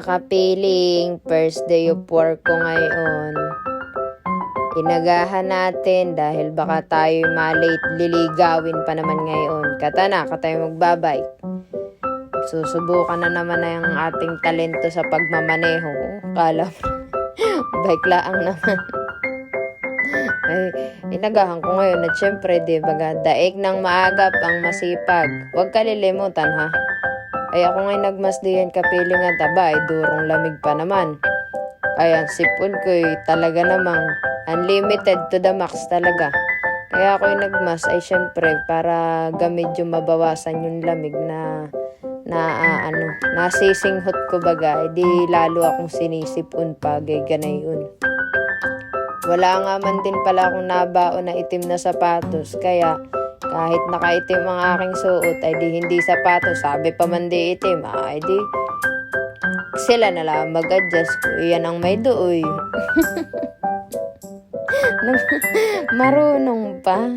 Mga kapiling, first day of work ko ngayon. Inagahan natin dahil baka tayo malate, liligawin pa naman ngayon. Katana, tayo magbabike. Susubukan na naman na yung ating talento sa pagmamaneho. Kala bike laang naman. Ay, inagahan ko ngayon at syempre, di baga, daig ng maagap ang masipag. Huwag kalilimutan ha. Ay ako ngayon nagmasdiyan kapiling at aba, ay durong lamig pa naman. Kaya sipon ko talaga namang unlimited to the max talaga. Kaya ako yung nagmas ay syempre para medyo mabawasan yung lamig na nasisinghot ko baga. Di lalo akong sinisipon pa, ganay yun. Wala nga man din pala akong nabaon na itim na sapatos. Kaya kahit nakaitim ang aking suot, ay di hindi sapatos. Sabi pa man di itim, ay di sila na lang mag-adjust ko. Iyan ang may dooy. Marunong pa.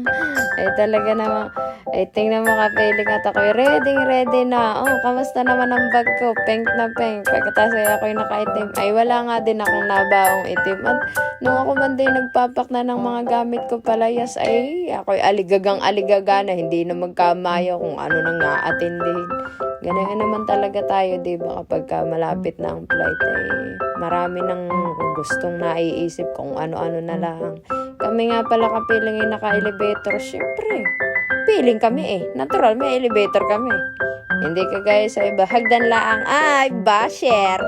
Ay talaga naman. Ay tingnan mo kapiling at ako'y ready na. Oh, kamusta naman ang bag ko? Pink na pink. Pagkatapos ay ako'y nakaitim. Ay wala nga din akong nabaong itim. At nung ako man din nagpapak na ng mga gamit ko palayas, ay ako'y aligaga na. Hindi na magkamayo kung ano nang nga-attendihin. Ganyan naman talaga tayo, di ba? Kapag malapit na ang flight, ay marami nang gustong naiisip kung ano-ano na lang. Kami nga pala kapiling ay naka-elevator. Siyempre, piling kami eh. Natural, may elevator kami. Hindi kagaya sa iba. Hagdan laang, ay, basher!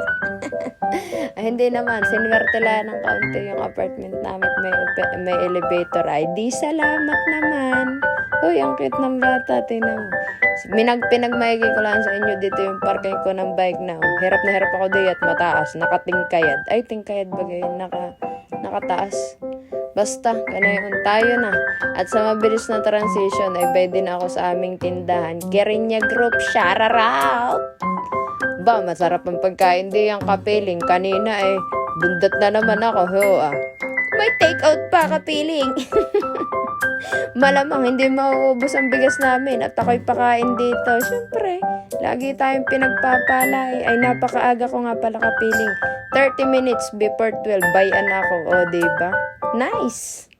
Ay, hindi naman. Sinuwerte lang ng kaunti yung apartment namin. May elevator. Ay, di salamat naman. Uy, ang cute ng bata. Tingnan mo. Pinagmaigay ko lang sa inyo dito yung parking ko ng bike na. Hirap na hirap ako diyan at mataas. Nakatingkayad. Ay, tingkayad bagay. Nakataas. Basta, ganayon tayo na. At sa mabilis na transition, ay pwede na ako sa aming tindahan. Gerinya Group, shout out! Ba, masarap ang pagkain di ang kapiling. Kanina eh, bundat na naman ako. May take out pa kapiling. Malamang hindi mauubos ang bigas namin at ako'y pakain dito. Siyempre, lagi tayong pinagpapalay. Ay napakaaga ko nga pala kapiling. 30 minutes before 12, bayan ako. O, diba? Nice!